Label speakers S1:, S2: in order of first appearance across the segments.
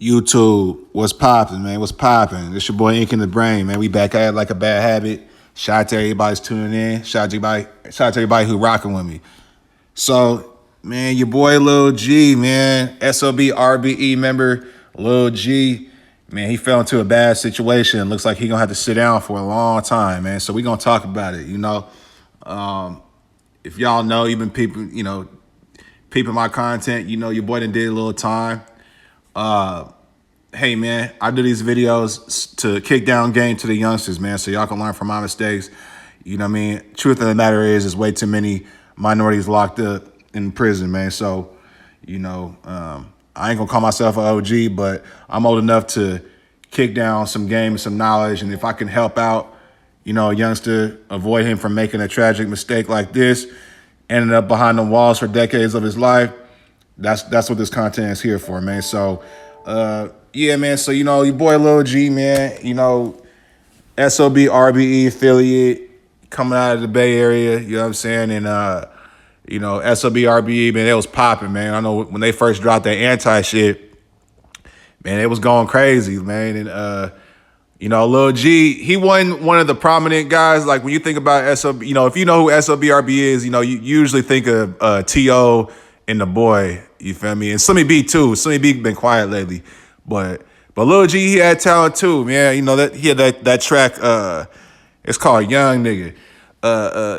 S1: YouTube, what's popping, man? What's popping? It's your boy Ink in the Brain, man. We back at it like a bad habit. Shout out to everybody's tuning in. Shout out to everybody who rocking with me. So, man, your boy Lul G, man, SOB RBE member Lul G, man, he fell into a bad situation. Looks like he gonna have to sit down for a long time, man. So we gonna talk about it. If y'all know, you've been peeping my content. You know, your boy done did a little time. Hey man, I do these videos to kick down game to the youngsters, man, so y'all can learn from my mistakes. You know what I mean? Truth of the matter is, there's way too many minorities locked up in prison, man. So, I ain't gonna call myself an OG, but I'm old enough to kick down some game and some knowledge. And if I can help out, a youngster, avoid him from making a tragic mistake like this, ending up behind the walls for decades of his life, that's what this content is here for, man. So, yeah, man. So, your boy Lul G, man, SOB RBE affiliate coming out of the Bay Area, you know what I'm saying? And, SOB RBE, man, it was popping, man. I know when they first dropped that anti shit, man, it was going crazy, man. And, Lil G, he wasn't one of the prominent guys. Like when you think about SOB, if you know who SOB RBE is, you usually think of T.O. and the boy, you feel me? And Slimmy B too. Slimmy B been quiet lately. But Lil G, he had talent too, man. He had that track, it's called Young Nigga.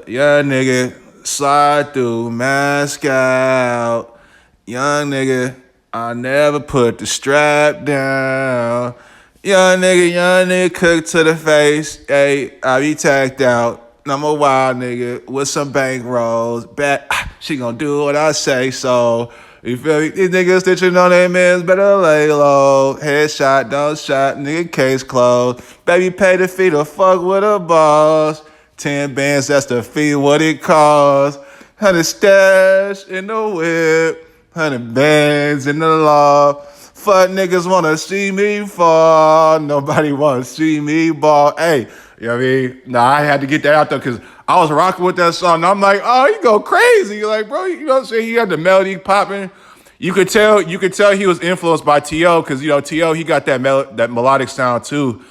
S1: Young nigga, slide through, mask out. Young nigga, I never put the strap down. Young nigga, cook to the face. Hey, I be tagged out. I'm a wild nigga with some bank rolls. Bet she gonna do what I say, so you feel me? These niggas stitching on their mans, better lay low. Headshot, don't shot, nigga case closed. Baby pay the fee to fuck with a boss. 10 bands, that's the fee, what it costs. 100 stash in the whip. 100 bands in the loft. Fuck niggas wanna see me fall. Nobody wanna see me ball. Hey, you know what I mean? Nah, I had to get that out there because I was rocking with that song. And I'm like, oh, you go crazy. You're like, bro, you know what I'm saying? He had the melody popping. You could tell he was influenced by T.O. because, T.O., he got that melodic sound too.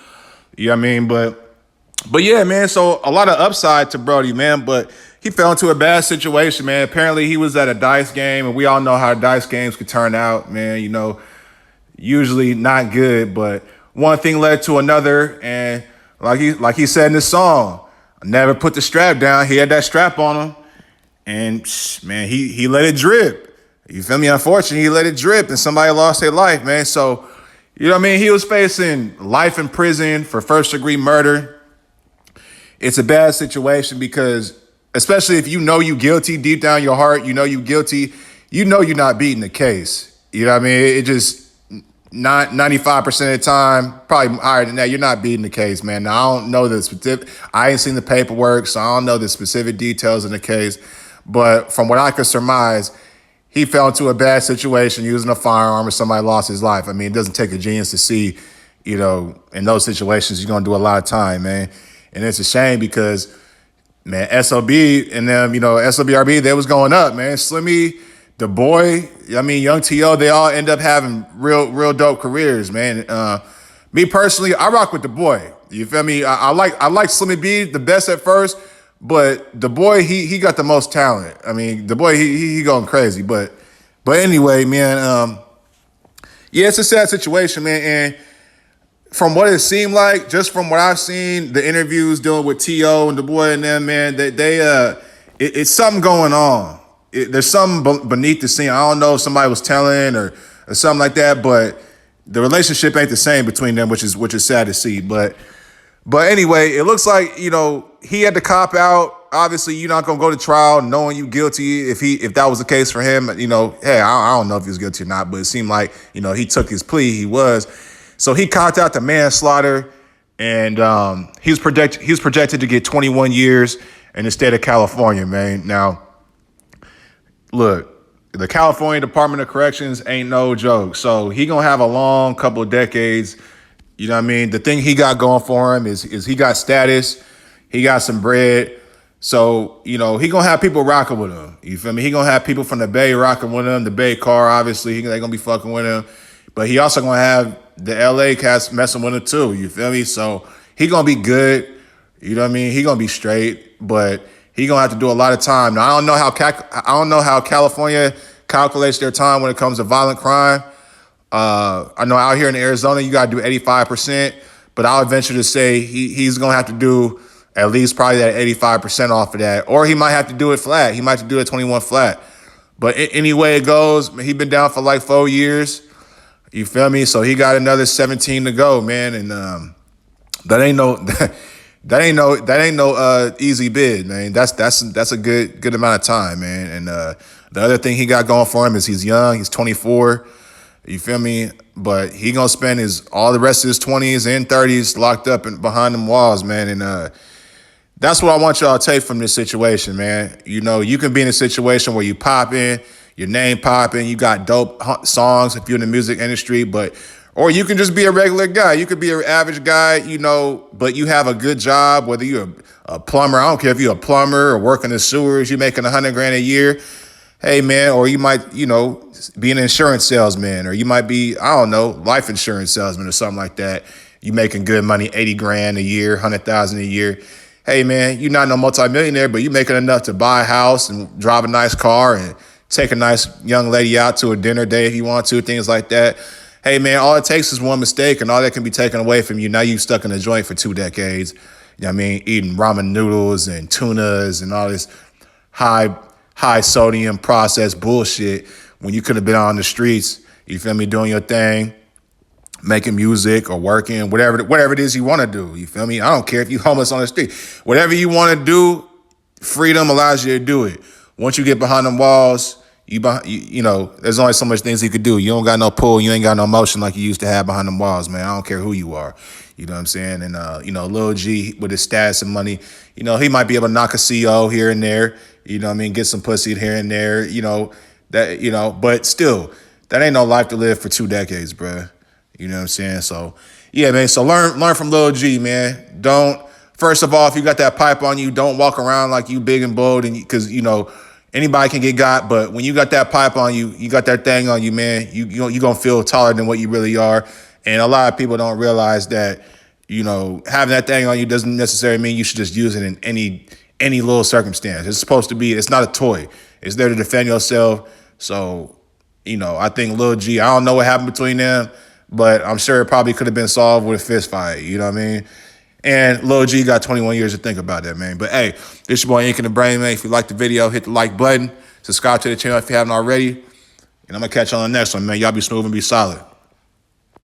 S1: You know what I mean? But yeah, man, so a lot of upside to Brody, man, but he fell into a bad situation, man. Apparently he was at a dice game, and we all know how dice games could turn out, man, usually not good, but one thing led to another, and like he said in this song, I never put the strap down. He had that strap on him, and man, he let it drip. You feel me? Unfortunately, he let it drip, and somebody lost their life, man. So, you know what I mean? He was facing life in prison for first-degree murder. It's a bad situation because, especially if you know you guilty deep down your heart, you guilty, you're not beating the case. You know what I mean? It just, not 95% of the time, probably higher than that, you're not beating the case, man. Now, I don't know the specific, I ain't seen the paperwork, so I don't know the specific details in the case. But from what I could surmise, he fell into a bad situation using a firearm or somebody lost his life. I mean, it doesn't take a genius to see, in those situations, you're going to do a lot of time, man. And it's a shame because, man, SOB and them, SOBRB, they was going up, man. Slimmy, the boy, young T.O., they all end up having real dope careers, man. Me personally, I rock with the boy. You feel me? I like Slimmy B the best at first, but the boy, he got the most talent. I mean, the boy, he going crazy. But anyway, man, yeah, it's a sad situation, man. And from what it seemed like, just from what I've seen, the interviews dealing with T.O. and the boy and them, man, it's something going on. There's something beneath the scene. I don't know if somebody was telling or something like that, but the relationship ain't the same between them, which is sad to see. But anyway, it looks like, he had to cop out. Obviously, you're not gonna go to trial knowing you guilty. If that was the case for him, hey, I don't know if he was guilty or not, but it seemed like, he took his plea. He was. So he copped out to manslaughter, and he's projected to get 21 years in the state of California, man. Now, look, the California Department of Corrections ain't no joke. So he gonna have a long couple of decades. You know what I mean? The thing he got going for him is he got status, he got some bread. So, he gonna have people rocking with him. You feel me? He gonna have people from the Bay rocking with him. The Bay car, obviously, they gonna be fucking with him. But he also gonna have the LA cats messing with him too. You feel me? So he gonna be good. You know what I mean? He gonna be straight, but he gonna have to do a lot of time. Now I don't know how California calculates their time when it comes to violent crime. I know out here in Arizona you gotta do 85%, but I'll venture to say he's gonna have to do at least probably that 85% off of that, or he might have to do it flat. He might have to do it 21 flat. But any way it goes, he been down for like 4 years. You feel me? So he got another 17 to go, man, and that ain't no easy bid, man. That's a good amount of time, man. And the other thing he got going for him is he's young. He's 24. You feel me? But he gonna spend all the rest of his 20s and 30s locked up and behind them walls, man. And that's what I want y'all to take from this situation, man. You know, you can be in a situation where you popping, your name popping, you got dope songs if you're in the music industry, or you can just be a regular guy. You could be an average guy, you know, but you have a good job, whether you're a plumber. I don't care if you're a plumber or working in the sewers, you're making $100,000 a year. Hey, man, or you might, you know, be an insurance salesman, or you might be, I don't know, life insurance salesman or something like that. You making good money, $80,000 a year, $100,000 a year. Hey, man, you're not no multimillionaire, but you're making enough to buy a house and drive a nice car and take a nice young lady out to a dinner date if you want to, things like that. Hey, man, all it takes is one mistake and all that can be taken away from you. Now you stuck in a joint for 2 decades. You know what I mean? Eating ramen noodles and tunas and all this high sodium processed bullshit when you could have been on the streets, you feel me, doing your thing, making music or working, whatever it is you want to do. You feel me? I don't care if you homeless on the street. Whatever you want to do, freedom allows you to do it. Once you get behind them walls, you know, there's only so much things you could do. You don't got no pull. You ain't got no motion like you used to have behind them walls, man. I don't care who you are. You know what I'm saying? And, you know, Lul G with his stats and money, you know, he might be able to knock a CO here and there, you know what I mean, get some pussy here and there, you know, but still, that ain't no life to live for 2 decades, bruh. You know what I'm saying? So, yeah, man, so learn from Lul G, man. First of all, if you got that pipe on you, don't walk around like you big and bold, and because, you know, anybody can get got, but when you got that pipe on you, you got that thing on you, man, you're going to feel taller than what you really are. And a lot of people don't realize that, you know, having that thing on you doesn't necessarily mean you should just use it in any little circumstance. It's not a toy. It's there to defend yourself. So, you know, I think Lul G, I don't know what happened between them, but I'm sure it probably could have been solved with a fist fight. You know what I mean? And Lul G got 21 years to think about that, man. But hey, this your boy Ink in the Brain, man. If you like the video, hit the like button. Subscribe to the channel if you haven't already. And I'm going to catch you on the next one, man. Y'all be smooth and be solid.